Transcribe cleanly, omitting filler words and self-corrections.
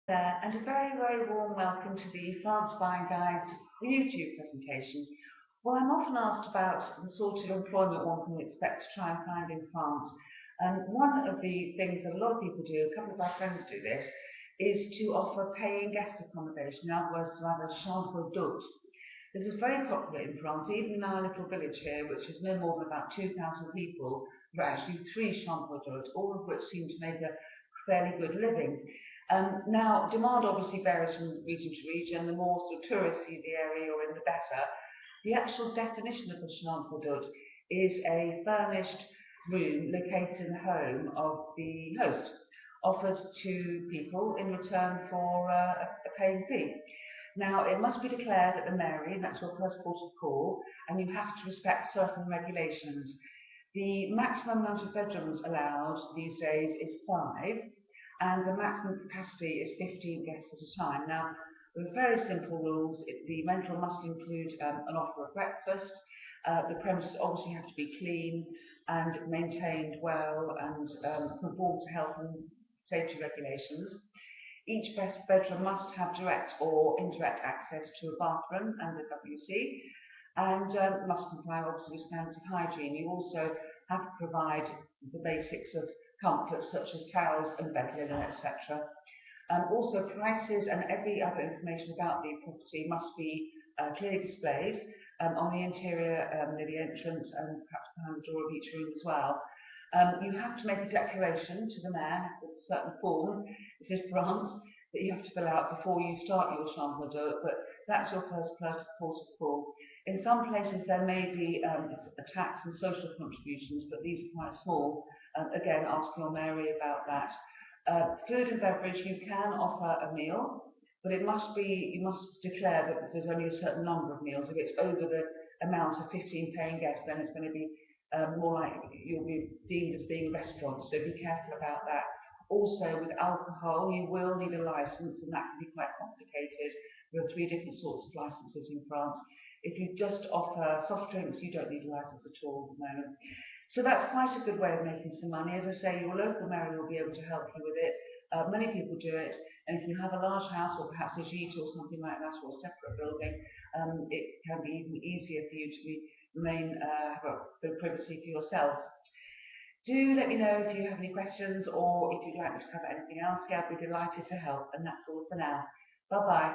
There, and a very warm welcome to the France Buying Guide's YouTube presentation. Well, I'm often asked about the sort of employment one can expect to try and find in France. And one of the things that a lot of people do, a couple of our friends do this, is to offer paying guest accommodation, in other words, to have a chambre d'hôte. This is very popular in France, even in our little village here, which is no more than about 2,000 people. There are actually three chambres d'hôte, all of which seem to make a fairly good living. Now, demand obviously varies from region to region. The more sort of touristy the area you're in, the better. The actual definition of a chambre d'hôte is a furnished room located in the home of the host, offered to people in return for a paying fee. Now, it must be declared at the mairie, that's your first port of call, and you have to respect certain regulations. The maximum amount of bedrooms allowed these days is 5, and the maximum capacity is 15 guests at a time. Now, there are very simple rules. The rental must include an offer of breakfast. The premises obviously have to be clean and maintained well and conform to health and safety regulations. Each bedroom must have direct or indirect access to a bathroom and a WC, and must comply obviously with standards of hygiene. You also have to provide the basics of comfort such as towels and bed linen, etc. Also, prices and every other information about the property must be clearly displayed on the interior near the entrance and perhaps behind the door of each room as well. You have to make a declaration to the mayor, a certain form, this is France, that you have to fill out before you start your chambre d'hôte, but that's your first port of call. In some places there may be a tax and social contributions, but these are quite small. Again, ask your mairie about that. Food and beverage, you can offer a meal, but it must be, you must declare that there's only a certain number of meals. If it's over the amount of 15 paying guests, then it's going to be more like you'll be deemed as being a restaurant, so be careful about that. Also, with alcohol, you will need a license, and that can be quite complicated. There are 3 different sorts of licenses in France. If you just offer soft drinks, you don't need a license at all at the moment. So that's quite a good way of making some money. As I say, your local mayor will be able to help you with it. Many people do it, and if you have a large house or perhaps a gîte or something like that, or a separate building, it can be even easier for you to have a bit of privacy for yourself. Do let me know if you have any questions or if you'd like me to cover anything else. Yeah, I'd be delighted to help. And that's all for now. Bye bye.